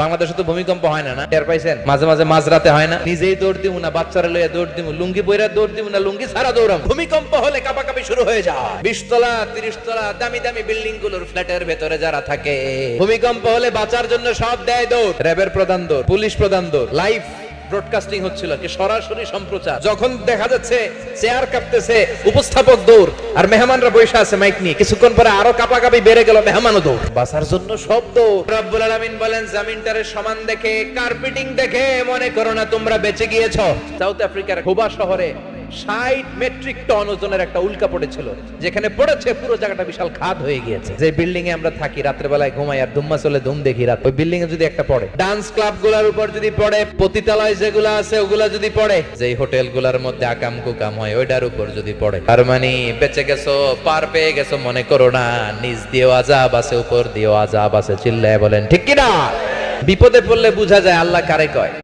বাংলাদেশে তো ভূমিকম্প হয় না, না টের পাইছেন? মাঝে মাঝে মাঝরাতে হয় না, নিজেই দৌড় দিব না, বাচ্চারা লইয়া দৌড় দিব, লুঙ্গি পইরা দৌড় দিব না, লুঙ্গি ছাড়া দৌড়াম। ভূমিকম্প হলে কাঁপাকাঁপি শুরু হয়ে যায়। 20 তলা 30 তলা দামি দামি বিল্ডিং গুলোর ফ্ল্যাটের ভেতরে যারা থাকে, ভূমিকম্প হলে বাঁচার জন্য সব দেয় দৌড়। র্যাবের প্রধান দৌড়, পুলিশ প্রধান দৌড়। লাইভ ব্রডকাস্টিং হচ্ছিল, কি সরাসরি সম্প্রচার। যখন দেখা যাচ্ছে চেয়ার কাঁপতেছে, উপস্থাপক দৌড়, আর মেহমানরা বসে আছে মাইক নিয়ে। কিছুক্ষণ পরে আরো কাঁপাকাঁপি বেড়ে গেল, মেহমানও দৌড়। বাঁচার জন্য সব দৌড়। রব্বুল আলামিন বলেন, জামিনটারে সমান দেখে, কার্পেটিং দেখে মনে করো না তোমরা বেঁচে গিয়েছো। সাউথ আফ্রিকার খুবা শহরে 60 মেট্রিক টন ওজনের একটা উল্কা পড়েছিল, যেখানে পড়েছে পুরো জায়গাটা বিশাল খাদ হয়ে গিয়েছে। যে বিল্ডিং এ আমরা থাকি, রাত্রে বেলায় ঘুমাই আর ধুম্মা চলে ধুম দেখি রাত, ওই বিল্ডিং এ যদি একটা পড়ে, ডান্স ক্লাব গুলার উপর যদি পড়ে, পতিতালয় যেগুলো আছে ওগুলা যদি পড়ে, যেই হোটেল গুলার মধ্যে আকাম কুকাম হয় ওইটার উপর যদি পড়ে, আর মানে বেঁচে গেছো, পার পেয়ে গেছো মনে করো না। নিচ দিয়েও আযাব আছে, উপর দিয়েও আযাব আছে। চিল্লায় বলেন ঠিক কিনা? বিপদে পড়লে বোঝা যায় আল্লাহ কারে কয়।